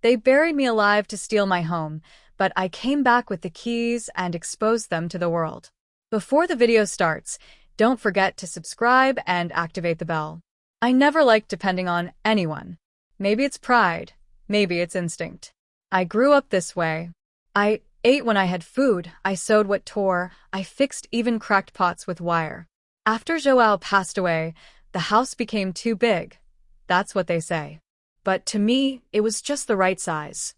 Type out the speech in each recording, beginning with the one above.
They buried me alive to steal my home, but I came back with the keys and exposed them to the world. Before the video starts, don't forget to subscribe and activate the bell. I never liked depending on anyone. Maybe it's pride, maybe it's instinct. I grew up this way. I ate when I had food, I sewed what tore, I fixed even cracked pots with wire. After João passed away, the house became too big. That's what they say. But to me, it was just the right size.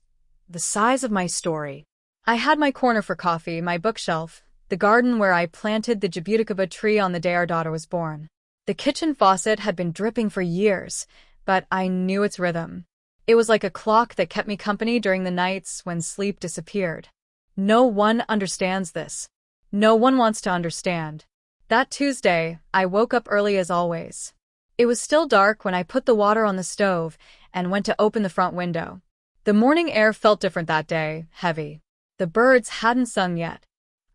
The size of my story. I had my corner for coffee, my bookshelf, the garden where I planted the jabuticaba tree on the day our daughter was born. The kitchen faucet had been dripping for years, but I knew its rhythm. It was like a clock that kept me company during the nights when sleep disappeared. No one understands this. No one wants to understand. That Tuesday, I woke up early as always. It was still dark when I put the water on the stove and went to open the front window. The morning air felt different that day, heavy. The birds hadn't sung yet.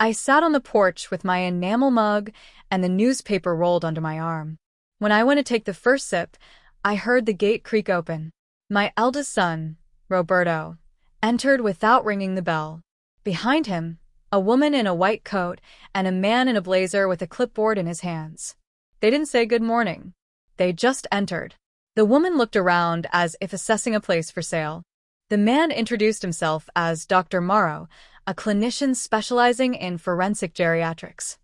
I sat on the porch with my enamel mug and the newspaper rolled under my arm. When I went to take the first sip, I heard the gate creak open. My eldest son, Roberto, entered without ringing the bell. Behind him, a woman in a white coat and a man in a blazer with a clipboard in his hands. They didn't say good morning. They just entered. The woman looked around as if assessing a place for sale. The man introduced himself as Dr. Morrow, a clinician specializing in forensic geriatrics.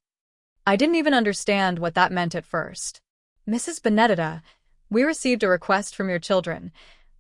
I didn't even understand what that meant at first. Mrs. Benedita, we received a request from your children.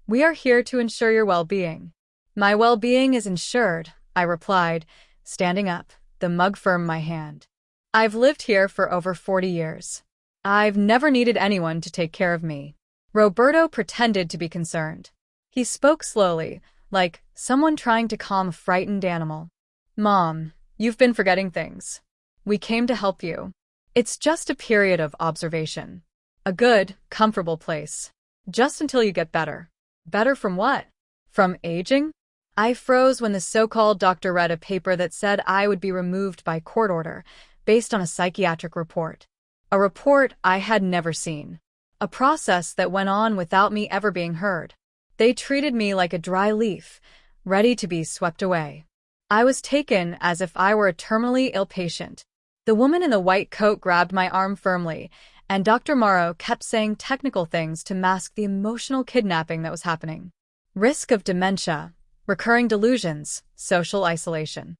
We are here to ensure your well-being. My well-being is ensured, I replied, standing up, the mug firm in my hand. I've lived here for over 40 years. I've never needed anyone to take care of me. Roberto pretended to be concerned. He spoke slowly, like someone trying to calm a frightened animal. Mom, you've been forgetting things. We came to help you. It's just a period of observation. A good, comfortable place. Just until you get better. Better from what? From aging? I froze when the so-called doctor read a paper that said I would be removed by court order, based on a psychiatric report. A report I had never seen. A process that went on without me ever being heard. They treated me like a dry leaf, ready to be swept away. I was taken as if I were a terminally ill patient. The woman in the white coat grabbed my arm firmly, and Dr. Morrow kept saying technical things to mask the emotional kidnapping that was happening. Risk of dementia, recurring delusions, social isolation.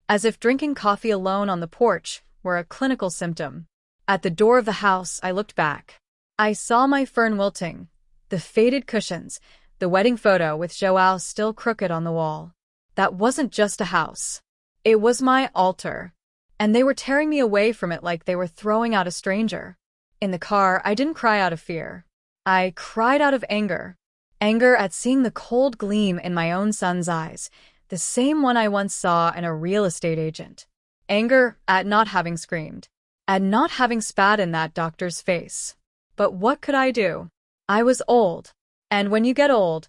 As if drinking coffee alone on the porch were a clinical symptom. At the door of the house, I looked back. I saw my fern wilting, the faded cushions, the wedding photo with João still crooked on the wall. That wasn't just a house. It was my altar. And they were tearing me away from it like they were throwing out a stranger. In the car, I didn't cry out of fear. I cried out of anger. Anger at seeing the cold gleam in my own son's eyes, the same one I once saw in a real estate agent. Anger at not having screamed. At not having spat in that doctor's face. But what could I do? I was old. And when you get old,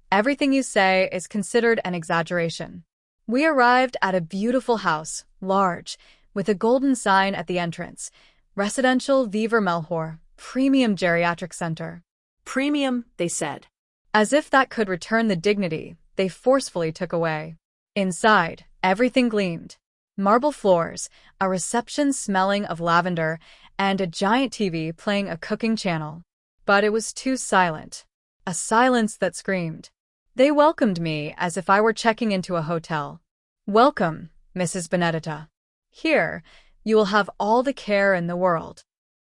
everything you say is considered an exaggeration. We arrived at a beautiful house, large, with a golden sign at the entrance. Residential Viver Melhor, Premium Geriatric Center. Premium, they said. As if that could return the dignity they forcefully took away. Inside, everything gleamed. Marble floors, a reception smelling of lavender, and a giant TV playing a cooking channel. But it was too silent. A silence that screamed. They welcomed me as if I were checking into a hotel. Welcome, Mrs. Benedita. Here, you will have all the care in the world.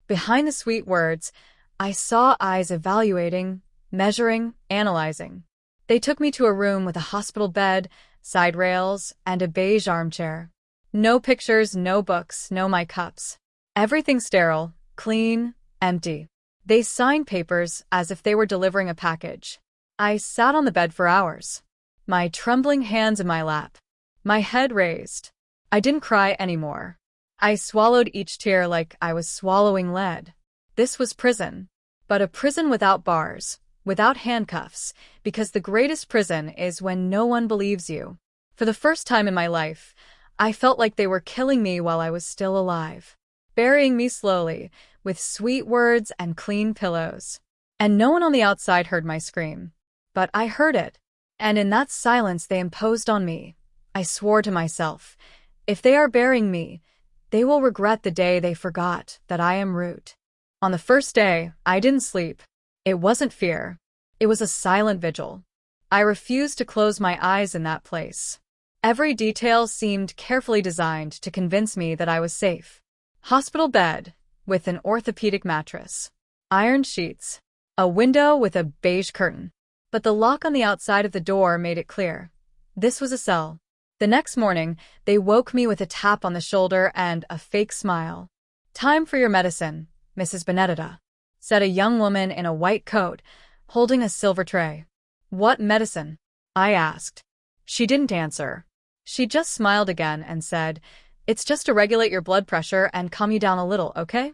Behind the sweet words, I saw eyes evaluating, measuring, analyzing. They took me to a room with a hospital bed, side rails, and a beige armchair. No pictures, no books, no my cups. Everything sterile, clean, empty. They signed papers as if they were delivering a package. I sat on the bed for hours. My trembling hands in my lap. My head raised. I didn't cry anymore. I swallowed each tear like I was swallowing lead. This was prison. But a prison without bars, without handcuffs, because the greatest prison is when no one believes you. For the first time in my life, I felt like they were killing me while I was still alive. Burying me slowly, with sweet words and clean pillows. And no one on the outside heard my scream. But I heard it. And in that silence they imposed on me, I swore to myself, if they are burying me, they will regret the day they forgot that I am root. On the first day, I didn't sleep. It wasn't fear. It was a silent vigil. I refused to close my eyes in that place. Every detail seemed carefully designed to convince me that I was safe. Hospital bed, with an orthopedic mattress. Iron sheets. A window with a beige curtain. But the lock on the outside of the door made it clear. This was a cell. The next morning, they woke me with a tap on the shoulder and a fake smile. "Time for your medicine, Mrs. Benedita," said a young woman in a white coat, holding a silver tray. "What medicine?" I asked. She didn't answer. She just smiled again and said, "It's just to regulate your blood pressure and calm you down a little, okay?"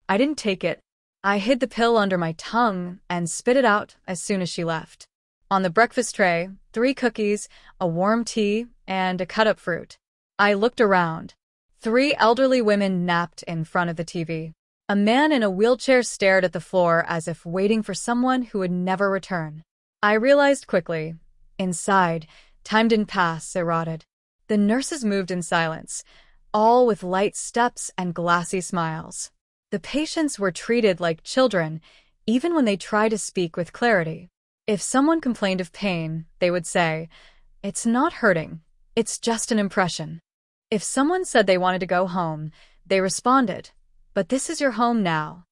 I didn't take it. I hid the pill under my tongue and spit it out as soon as she left. On the breakfast tray, 3 cookies, a warm tea, and a cut-up fruit. I looked around. 3 elderly women napped in front of the TV. A man in a wheelchair stared at the floor as if waiting for someone who would never return. I realized quickly. Inside, time didn't pass, it rotted. The nurses moved in silence, all with light steps and glassy smiles. The patients were treated like children, even when they tried to speak with clarity. If someone complained of pain, they would say, "It's not hurting, it's just an impression." If someone said they wanted to go home, they responded, "But this is your home now."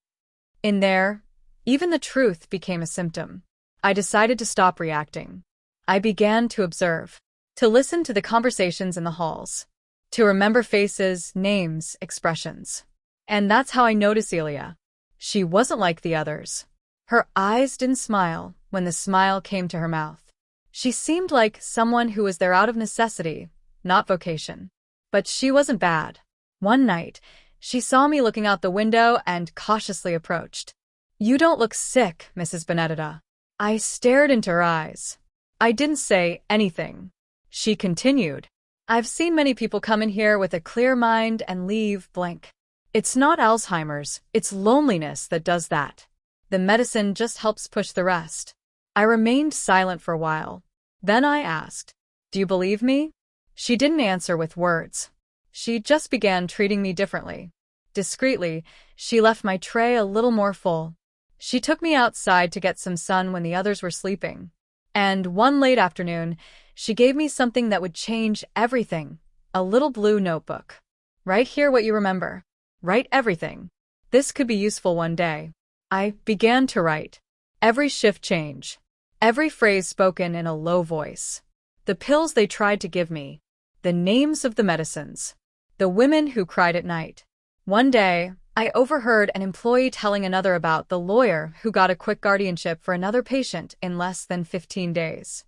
In there, even the truth became a symptom. I decided to stop reacting. I began to observe, to listen to the conversations in the halls, to remember faces, names, expressions. And that's how I noticed Celia. She wasn't like the others. Her eyes didn't smile when the smile came to her mouth. She seemed like someone who was there out of necessity, not vocation. But she wasn't bad. One night, she saw me looking out the window and cautiously approached. "You don't look sick, Mrs. Benedita." I stared into her eyes. I didn't say anything. She continued, "I've seen many people come in here with a clear mind and leave blank. It's not Alzheimer's, it's loneliness that does that. The medicine just helps push the rest." I remained silent for a while. Then I asked, "Do you believe me?" She didn't answer with words. She just began treating me differently. Discreetly, she left my tray a little more full. She took me outside to get some sun when the others were sleeping. And one late afternoon, she gave me something that would change everything, a little blue notebook. "Write here what you remember. Write everything. This could be useful one day." I began to write. Every shift change. Every phrase spoken in a low voice. The pills they tried to give me. The names of the medicines. The women who cried at night. One day, I overheard an employee telling another about the lawyer who got a quick guardianship for another patient in less than 15 days.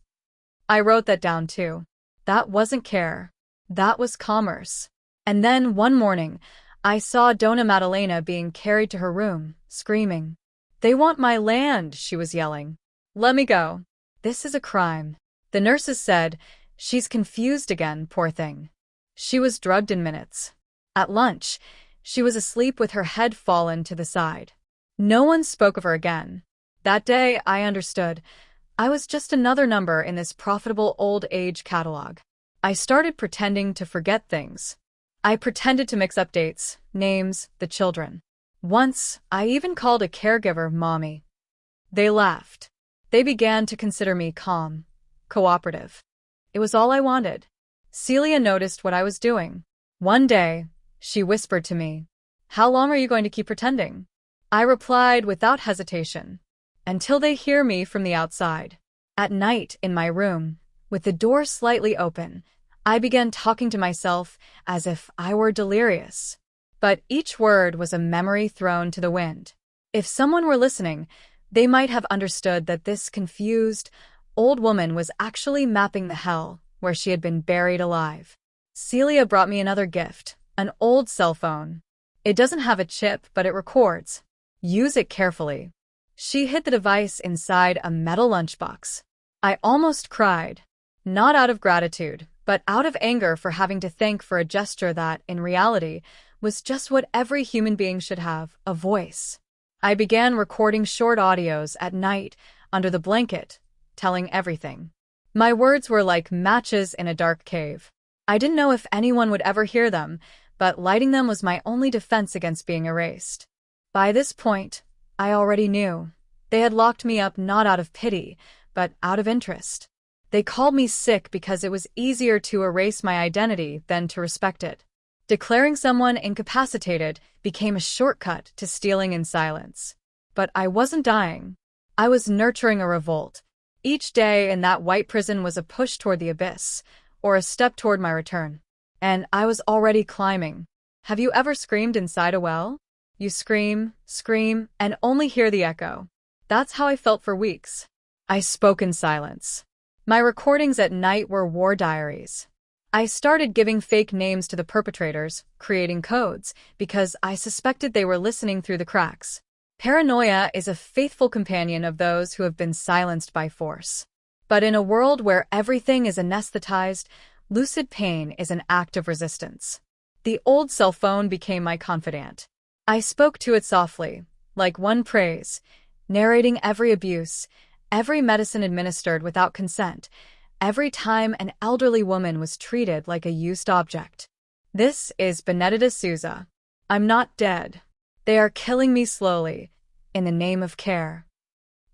I wrote that down too. That wasn't care. That was commerce. And then one morning, I saw Donna Maddalena being carried to her room, screaming. "They want my land," she was yelling. "Let me go. This is a crime." The nurses said, "She's confused again, poor thing." She was drugged in minutes. At lunch, she was asleep with her head fallen to the side. No one spoke of her again. That day, I understood. I was just another number in this profitable old age catalog. I started pretending to forget things. I pretended to mix up dates, names, the children. Once, I even called a caregiver mommy. They laughed. They began to consider me calm, cooperative. It was all I wanted. Celia noticed what I was doing. One day, she whispered to me, "How long are you going to keep pretending?" I replied without hesitation, "Until they hear me from the outside." At night, in my room, with the door slightly open, I began talking to myself as if I were delirious. But each word was a memory thrown to the wind. If someone were listening, they might have understood that this confused, old woman was actually mapping the hell where she had been buried alive. Celia brought me another gift, an old cell phone. It doesn't have a chip, but it records. Use it carefully. She hid the device inside a metal lunchbox. I almost cried. Not out of gratitude, but out of anger for having to thank for a gesture that, in reality, was just what every human being should have, a voice. I began recording short audios at night, under the blanket, telling everything. My words were like matches in a dark cave. I didn't know if anyone would ever hear them, but lighting them was my only defense against being erased. By this point, I already knew. They had locked me up not out of pity, but out of interest. They called me sick because it was easier to erase my identity than to respect it. Declaring someone incapacitated became a shortcut to stealing in silence. But I wasn't dying. I was nurturing a revolt. Each day in that white prison was a push toward the abyss, or a step toward my return. And I was already climbing. Have you ever screamed inside a well? You scream, and only hear the echo. That's how I felt for weeks. I spoke in silence. My recordings at night were war diaries. I started giving fake names to the perpetrators, creating codes, because I suspected they were listening through the cracks. Paranoia is a faithful companion of those who have been silenced by force. But in a world where everything is anesthetized, lucid pain is an act of resistance. The old cell phone became my confidant. I spoke to it softly, like one prays, narrating every abuse, every medicine administered without consent, every time an elderly woman was treated like a used object. This is Benedita Souza. I'm not dead. They are killing me slowly, in the name of care.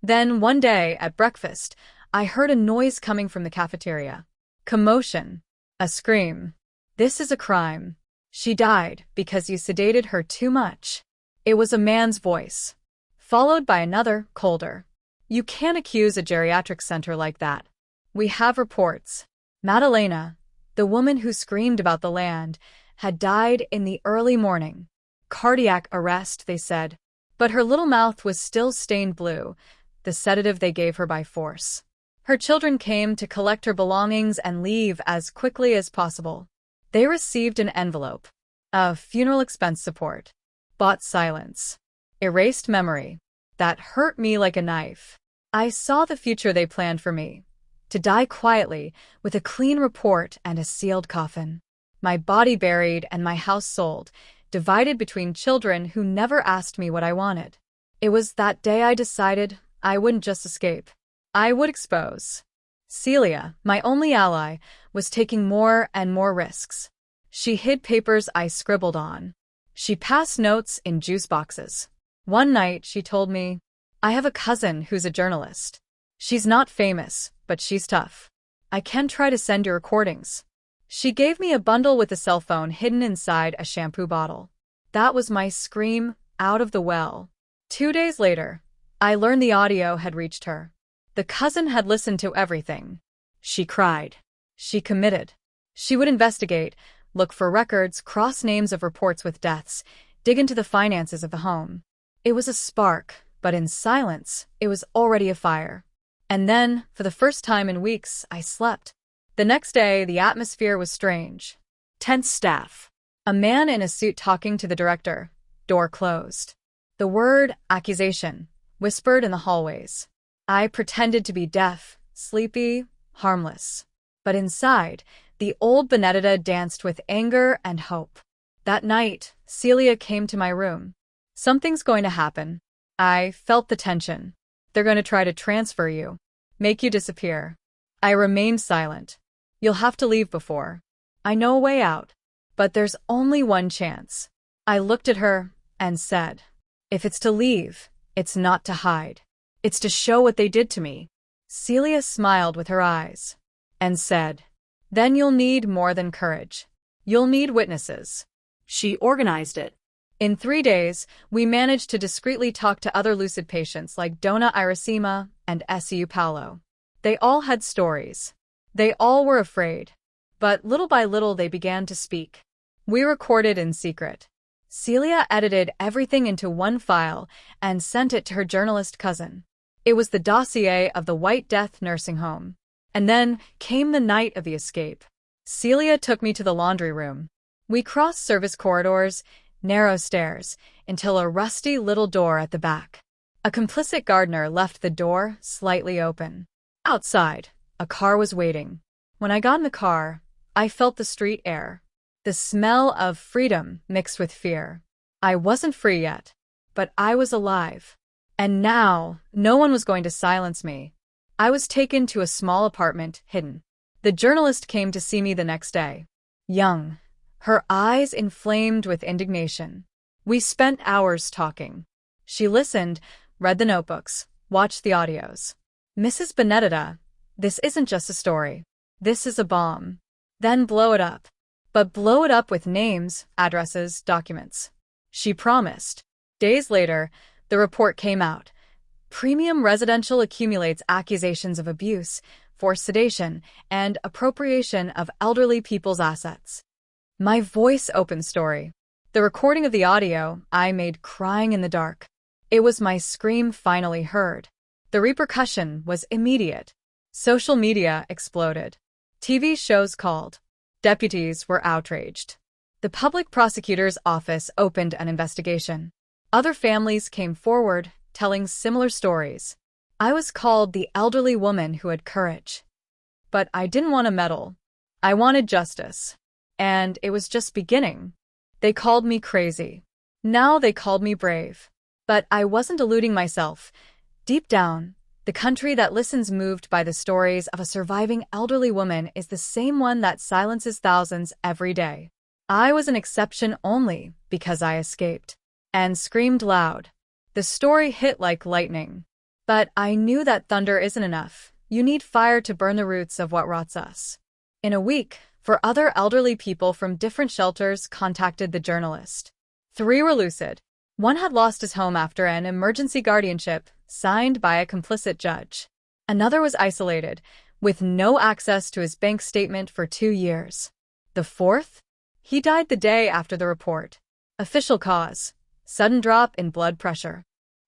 Then, one day, at breakfast, I heard a noise coming from the cafeteria. Commotion. A scream. This is a crime. She died because you sedated her too much. It was a man's voice. Followed by another, colder. You can't accuse a geriatric center like that. We have reports. Madalena, the woman who screamed about the land, had died in the early morning. Cardiac arrest, they said. But her little mouth was still stained blue, the sedative they gave her by force. Her children came to collect her belongings and leave as quickly as possible. They received an envelope. A funeral expense support. Bought silence. Erased memory. That hurt me like a knife. I saw the future they planned for me. To die quietly, with a clean report and a sealed coffin. My body buried and my house sold, divided between children who never asked me what I wanted. It was that day I decided I wouldn't just escape. I would expose. Celia, my only ally, was taking more and more risks. She hid papers I scribbled on. She passed notes in juice boxes. One night, she told me, I have a cousin who's a journalist. She's not famous, but she's tough. I can try to send your recordings. She gave me a bundle with a cell phone hidden inside a shampoo bottle. That was my scream out of the well. 2 days later, I learned the audio had reached her. The cousin had listened to everything. She cried. She committed. She would investigate, look for records, cross names of reports with deaths, dig into the finances of the home. It was a spark, but in silence, it was already a fire. And then, for the first time in weeks, I slept. The next day, the atmosphere was strange. Tense staff. A man in a suit talking to the director. Door closed. The word accusation whispered in the hallways. I pretended to be deaf, sleepy, harmless. But inside, the old Benedita danced with anger and hope. That night, Celia came to my room. Something's going to happen. I felt the tension. They're going to try to transfer you. Make you disappear. I remained silent. You'll have to leave before. I know a way out. But there's only one chance. I looked at her and said, if it's to leave, it's not to hide. It's to show what they did to me. Celia smiled with her eyes and said, then you'll need more than courage. You'll need witnesses. She organized it. In 3 days, we managed to discreetly talk to other lucid patients like Dona Iracema and SU Paulo. They all had stories. They all were afraid. But little by little they began to speak. We recorded in secret. Celia edited everything into one file and sent it to her journalist cousin. It was the dossier of the White Death nursing home. And then came the night of the escape. Celia took me to the laundry room. We crossed service corridors, narrow stairs, until a rusty little door at the back. A complicit gardener left the door slightly open. Outside, a car was waiting. When I got in the car, I felt the street air. The smell of freedom mixed with fear. I wasn't free yet, but I was alive. And now, no one was going to silence me. I was taken to a small apartment, hidden. The journalist came to see me the next day. Young, her eyes inflamed with indignation. We spent hours talking. She listened, read the notebooks, watched the audios. Mrs. Benedita, this isn't just a story. This is a bomb. Then blow it up. But blow it up with names, addresses, documents. She promised. Days later, the report came out. Premium Residential accumulates accusations of abuse, forced sedation, and appropriation of elderly people's assets. My voice opened story. The recording of the audio I made crying in the dark. It was my scream finally heard. The repercussion was immediate. Social media exploded. TV shows called. Deputies were outraged. The public prosecutor's office opened an investigation. Other families came forward, telling similar stories. I was called the elderly woman who had courage. But I didn't want a medal. I wanted justice. And it was just beginning. They called me crazy. Now they called me brave. But I wasn't deluding myself. Deep down, the country that listens moved by the stories of a surviving elderly woman is the same one that silences thousands every day. I was an exception only because I escaped. And screamed loud. The story hit like lightning. But I knew that thunder isn't enough. You need fire to burn the roots of what rots us. In a week, other elderly people from different shelters contacted the journalist. 3 were lucid. 1 had lost his home after an emergency guardianship signed by a complicit judge. Another was isolated, with no access to his bank statement for 2 years. The 4th? He died the day after the report. Official cause: sudden drop in blood pressure.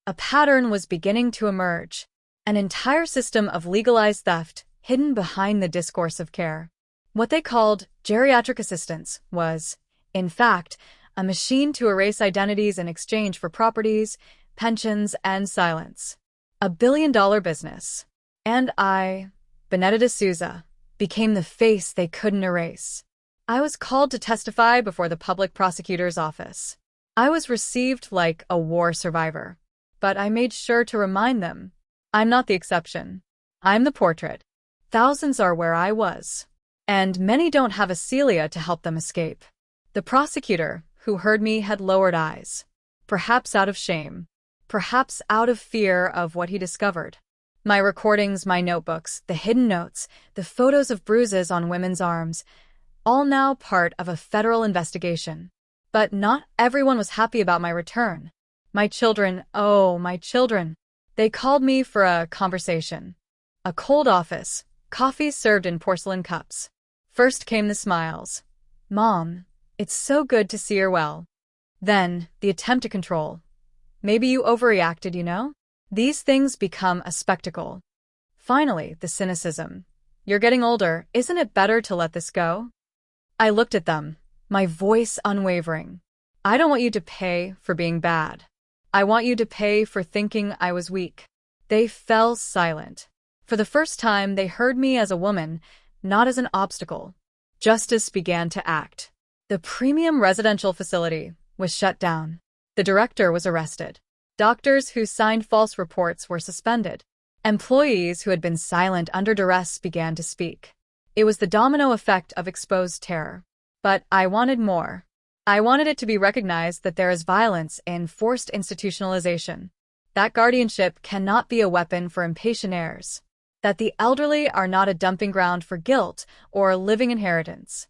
A pattern was beginning to emerge. An entire system of legalized theft hidden behind the discourse of care. What they called geriatric assistance was, in fact, a machine to erase identities in exchange for properties, pensions, and silence. A billion-dollar business. And I, Benedita Souza, became the face they couldn't erase. I was called to testify before the public prosecutor's office. I was received like a war survivor. But I made sure to remind them, I'm not the exception. I'm the portrait. Thousands are where I was. And many don't have a Celia to help them escape. The prosecutor, who heard me, had lowered eyes. Perhaps out of shame. Perhaps out of fear of what he discovered. My recordings, my notebooks, the hidden notes, the photos of bruises on women's arms, all now part of a federal investigation. But not everyone was happy about my return. My children, oh, my children. They called me for a conversation. A cold office, coffee served in porcelain cups. First came the smiles. Mom, it's so good to see you're well. Then, the attempt to control. Maybe you overreacted, you know? These things become a spectacle. Finally, the cynicism. You're getting older, isn't it better to let this go? I looked at them, my voice unwavering. I don't want you to pay for being bad. I want you to pay for thinking I was weak. They fell silent. For the first time, they heard me as a woman, not as an obstacle. Justice began to act. The premium residential facility was shut down. The director was arrested. Doctors who signed false reports were suspended. Employees who had been silent under duress began to speak. It was the domino effect of exposed terror. But I wanted more. I wanted it to be recognized that there is violence in forced institutionalization. That guardianship cannot be a weapon for impatient heirs. That the elderly are not a dumping ground for guilt or living inheritance.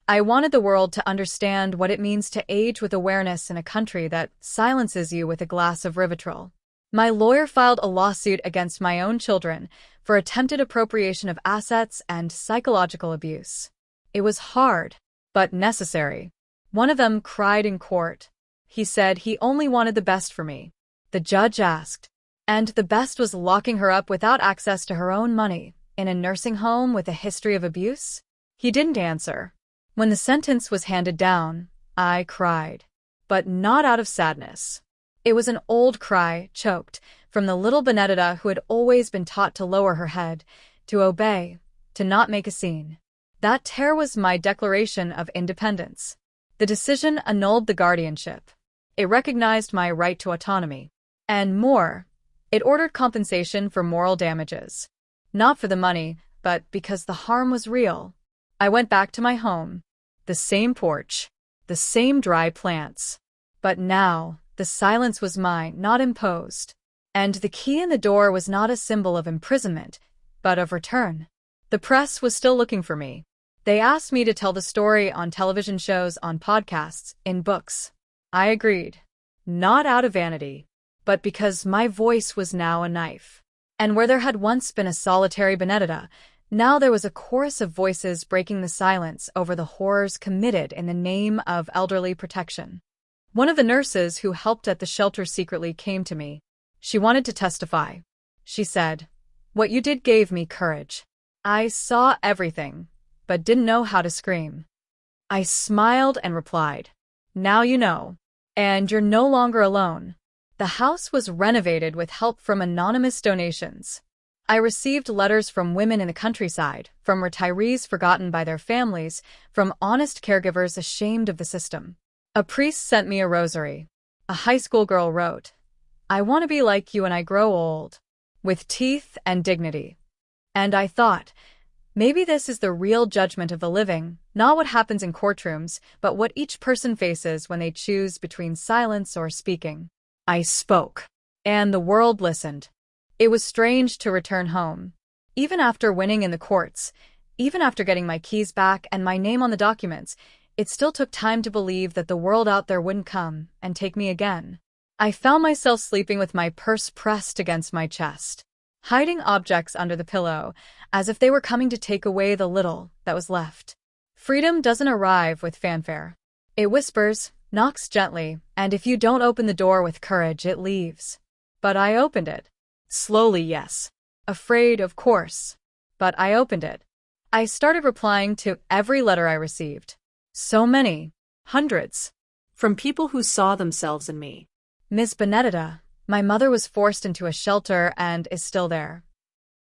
I wanted the world to understand what it means to age with awareness in a country that silences you with a glass of Rivotril. My lawyer filed a lawsuit against my own children for attempted appropriation of assets and psychological abuse. It was hard, but necessary. One of them cried in court. He said he only wanted the best for me. The judge asked. And the best was locking her up without access to her own money, in a nursing home with a history of abuse? He didn't answer. When the sentence was handed down, I cried. But not out of sadness. It was an old cry, choked, from the little Benedita who had always been taught to lower her head, to obey, to not make a scene. That tear was my declaration of independence. The decision annulled the guardianship. It recognized my right to autonomy. And more, it ordered compensation for moral damages. Not for the money, but because the harm was real. I went back to my home. The same porch. The same dry plants. But now, the silence was mine, not imposed. And the key in the door was not a symbol of imprisonment, but of return. The press was still looking for me. They asked me to tell the story on television shows, on podcasts, in books. I agreed. Not out of vanity, but because my voice was now a knife. And where there had once been a solitary Benedita, now there was a chorus of voices breaking the silence over the horrors committed in the name of elderly protection. One of the nurses who helped at the shelter secretly came to me. She wanted to testify. She said, "What you did gave me courage. I saw everything, but didn't know how to scream." I smiled and replied, "Now you know. And you're no longer alone." The house was renovated with help from anonymous donations. I received letters from women in the countryside, from retirees forgotten by their families, from honest caregivers ashamed of the system. A priest sent me a rosary. A high school girl wrote, "I want to be like you when I grow old, with teeth and dignity." And I thought, maybe this is the real judgment of the living, not what happens in courtrooms, but what each person faces when they choose between silence or speaking. I spoke, and the world listened. It was strange to return home. Even after winning in the courts, even after getting my keys back and my name on the documents, it still took time to believe that the world out there wouldn't come and take me again. I found myself sleeping with my purse pressed against my chest, hiding objects under the pillow, as if they were coming to take away the little that was left. Freedom doesn't arrive with fanfare. It whispers, knocks gently, and if you don't open the door with courage, it leaves. But I opened it. Slowly, yes. Afraid, of course. But I opened it. I started replying to every letter I received. So many. Hundreds. From people who saw themselves in me. Miss Benedita, my mother was forced into a shelter and is still there.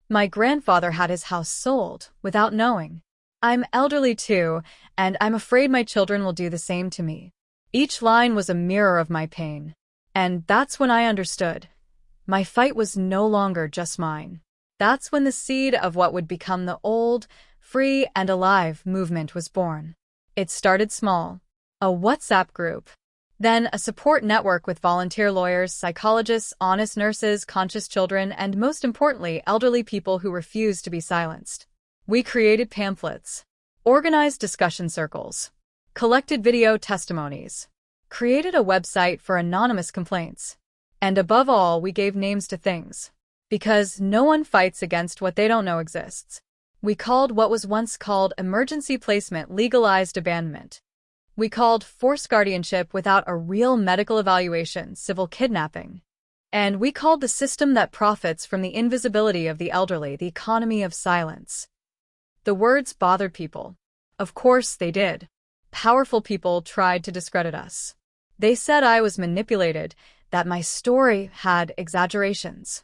My grandfather had his house sold, without knowing. I'm elderly too, and I'm afraid my children will do the same to me. Each line was a mirror of my pain. And that's when I understood. My fight was no longer just mine. That's when the seed of what would become the old, free and alive movement was born. It started small. A WhatsApp group. Then a support network with volunteer lawyers, psychologists, honest nurses, conscious children, and most importantly, elderly people who refused to be silenced. We created pamphlets, organized discussion circles, collected video testimonies, created a website for anonymous complaints. And above all, we gave names to things. Because no one fights against what they don't know exists. We called what was once called emergency placement legalized abandonment. We called forced guardianship without a real medical evaluation civil kidnapping. And we called the system that profits from the invisibility of the elderly the economy of silence. The words bothered people. Of course they did. Powerful people tried to discredit us. They said I was manipulated, that my story had exaggerations,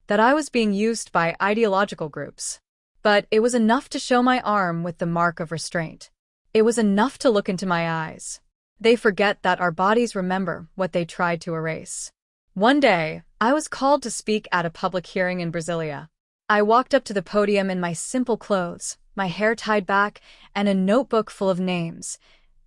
that I was being used by ideological groups. But it was enough to show my arm with the mark of restraint. It was enough to look into my eyes. They forget that our bodies remember what they tried to erase. One day, I was called to speak at a public hearing in Brasilia. I walked up to the podium in my simple clothes, my hair tied back, and a notebook full of names.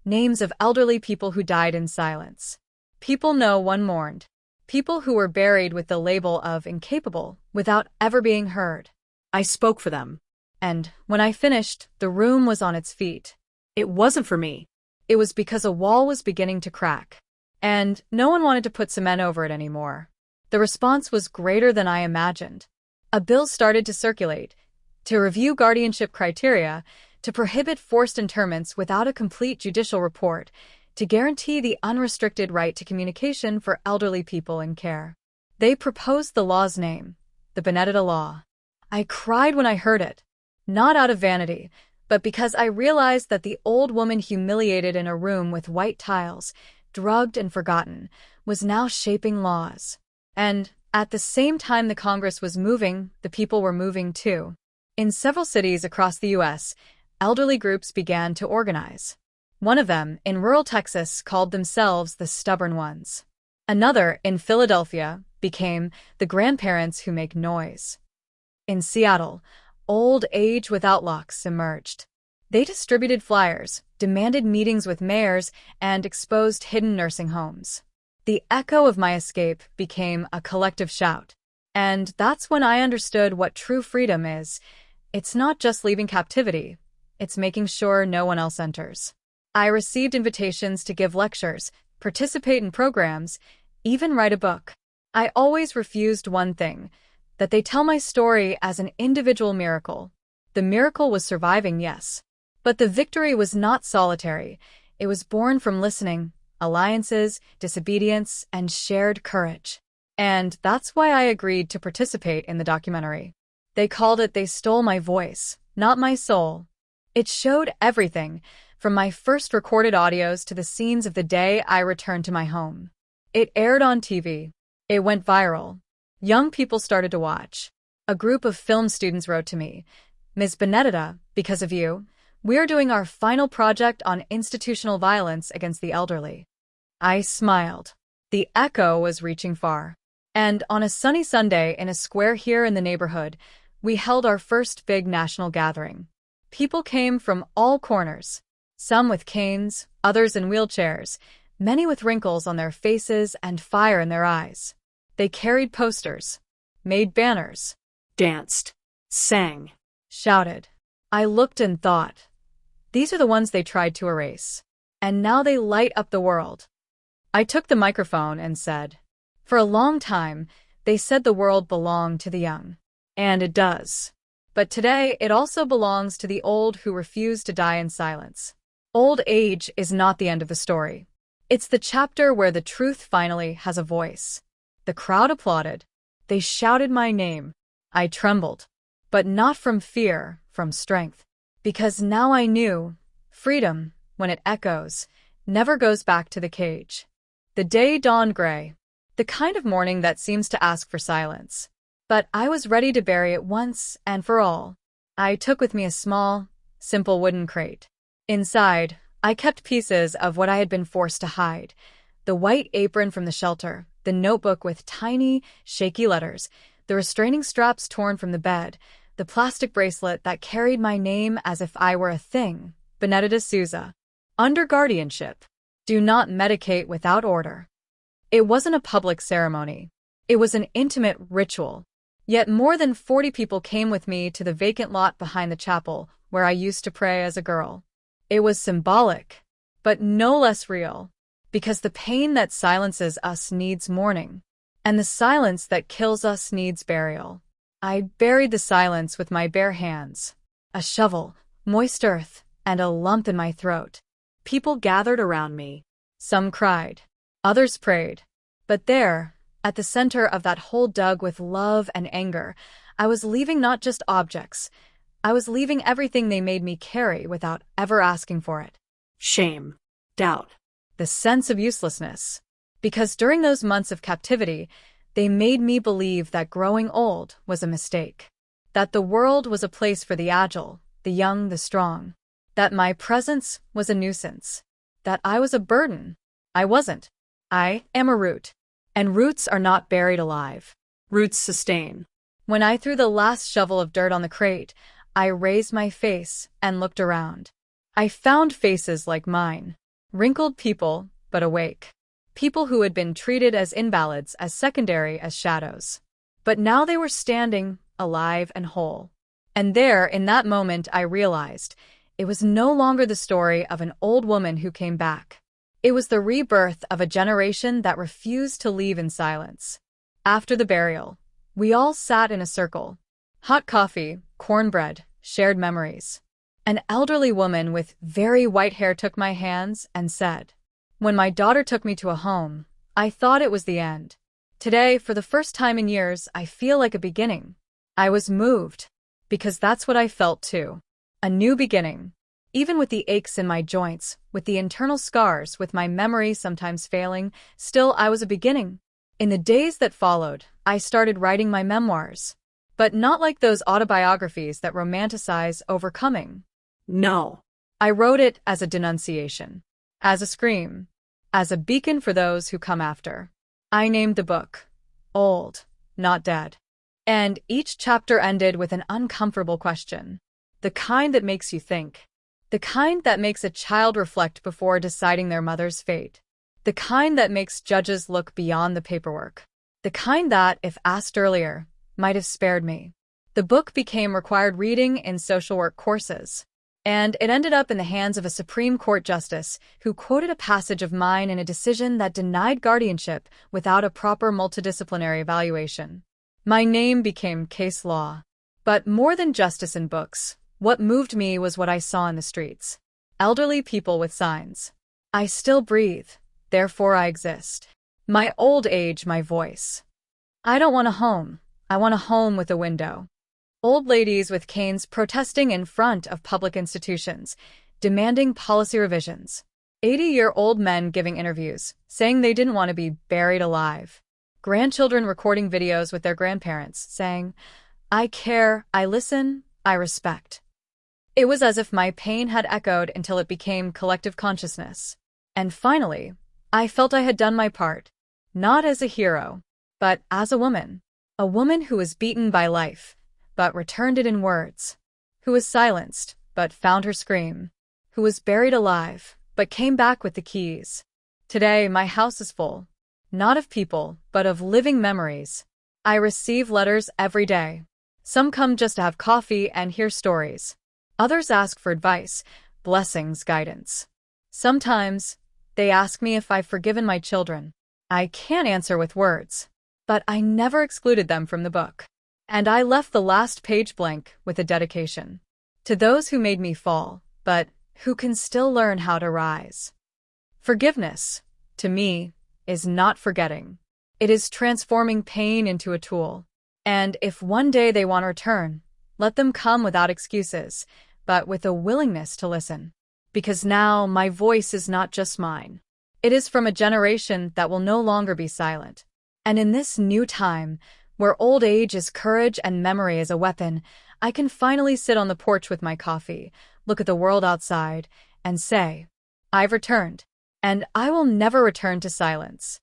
Names of elderly people who died in silence. People no one mourned. People who were buried with the label of incapable, without ever being heard. I spoke for them. And when I finished, the room was on its feet. It wasn't for me. It was because a wall was beginning to crack. And no one wanted to put cement over it anymore. The response was greater than I imagined. A bill started to circulate, to review guardianship criteria, to prohibit forced interments without a complete judicial report, to guarantee the unrestricted right to communication for elderly people in care. They proposed the law's name, the Benedita Law. I cried when I heard it, not out of vanity, but because I realized that the old woman humiliated in a room with white tiles, drugged and forgotten, was now shaping laws. And at the same time the Congress was moving, the people were moving too. In several cities across the U.S., elderly groups began to organize. One of them, in rural Texas, called themselves the Stubborn Ones. Another, in Philadelphia, became the Grandparents Who Make Noise. In Seattle, old age without locks emerged. They distributed flyers, demanded meetings with mayors, and exposed hidden nursing homes. The echo of my escape became a collective shout. And that's when I understood what true freedom is. It's not just leaving captivity, it's making sure no one else enters. I received invitations to give lectures, participate in programs, even write a book. I always refused one thing, that they tell my story as an individual miracle. The miracle was surviving, yes. But the victory was not solitary. It was born from listening, alliances, disobedience, and shared courage. And that's why I agreed to participate in the documentary. They called it "They Stole My Voice, Not My Soul." It showed everything, from my first recorded audios to the scenes of the day I returned to my home. It aired on TV. It went viral. Young people started to watch. A group of film students wrote to me, "Ms. Benedita, because of you, we're doing our final project on institutional violence against the elderly." I smiled. The echo was reaching far. And on a sunny Sunday in a square here in the neighborhood, we held our first big national gathering. People came from all corners, some with canes, others in wheelchairs, many with wrinkles on their faces and fire in their eyes. They carried posters, made banners, Danced. Sang. shouted. I looked and thought, these are the ones they tried to erase. And now they light up the world. I took the microphone and said, for a long time, they said the world belonged to the young. And it does. But today, it also belongs to the old who refuse to die in silence. Old age is not the end of the story. It's the chapter where the truth finally has a voice. The crowd applauded. They shouted my name. I trembled. But not from fear, from strength. Because now I knew, freedom, when it echoes, never goes back to the cage. The day dawned gray. The kind of morning that seems to ask for silence. But I was ready to bury it once and for all. I took with me a small, simple wooden crate. Inside, I kept pieces of what I had been forced to hide. The white apron from the shelter, the notebook with tiny, shaky letters, the restraining straps torn from the bed, the plastic bracelet that carried my name as if I were a thing, Benedita Souza. Under guardianship. Do not medicate without order. It wasn't a public ceremony. It was an intimate ritual. Yet more than 40 people came with me to the vacant lot behind the chapel where I used to pray as a girl. It was symbolic, but no less real, because the pain that silences us needs mourning, and the silence that kills us needs burial. I buried the silence with my bare hands, a shovel, moist earth, and a lump in my throat. People gathered around me. Some cried. Others prayed. But there, at the center of that hole dug with love and anger, I was leaving not just objects. I was leaving everything they made me carry without ever asking for it. Shame. Doubt. The sense of uselessness. Because during those months of captivity, they made me believe that growing old was a mistake. That the world was a place for the agile, the young, the strong. That my presence was a nuisance. That I was a burden. I wasn't. I am a root. And roots are not buried alive. Roots sustain. When I threw the last shovel of dirt on the crate, I raised my face and looked around. I found faces like mine. Wrinkled people, but awake. People who had been treated as invalids, as secondary, as shadows. But now they were standing, alive and whole. And there, in that moment, I realized it was no longer the story of an old woman who came back. It was the rebirth of a generation that refused to leave in silence. After the burial, we all sat in a circle. Hot coffee, cornbread, shared memories. An elderly woman with very white hair took my hands and said, "When my daughter took me to a home, I thought it was the end. Today, for the first time in years, I feel like a beginning." I was moved, because that's what I felt too. A new beginning. Even with the aches in my joints, with the internal scars, with my memory sometimes failing, still I was a beginning. In the days that followed, I started writing my memoirs. But not like those autobiographies that romanticize overcoming. No. I wrote it as a denunciation, as a scream, as a beacon for those who come after. I named the book, Old, Not Dead. And each chapter ended with an uncomfortable question. The kind that makes you think. The kind that makes a child reflect before deciding their mother's fate. The kind that makes judges look beyond the paperwork. The kind that, if asked earlier, might have spared me. The book became required reading in social work courses. And it ended up in the hands of a Supreme Court justice who quoted a passage of mine in a decision that denied guardianship without a proper multidisciplinary evaluation. My name became case law. But more than justice in books, what moved me was what I saw in the streets. Elderly people with signs. I still breathe, therefore I exist. My old age, my voice. I don't want a home. I want a home with a window. Old ladies with canes protesting in front of public institutions, demanding policy revisions. 80-year-old men giving interviews, saying they didn't want to be buried alive. Grandchildren recording videos with their grandparents, saying, I care, I listen, I respect. It was as if my pain had echoed until it became collective consciousness. And finally, I felt I had done my part. Not as a hero, but as a woman. A woman who was beaten by life, but returned it in words. Who was silenced, but found her scream. Who was buried alive, but came back with the keys. Today, my house is full. Not of people, but of living memories. I receive letters every day. Some come just to have coffee and hear stories. Others ask for advice, blessings, guidance. Sometimes, they ask me if I've forgiven my children. I can't answer with words, but I never excluded them from the book. And I left the last page blank with a dedication. To those who made me fall, but who can still learn how to rise. Forgiveness, to me, is not forgetting. It is transforming pain into a tool. And if one day they want to return, let them come without excuses, but with a willingness to listen. Because now my voice is not just mine. It is from a generation that will no longer be silent. And in this new time, where old age is courage and memory is a weapon, I can finally sit on the porch with my coffee, look at the world outside, and say, I've returned. And I will never return to silence.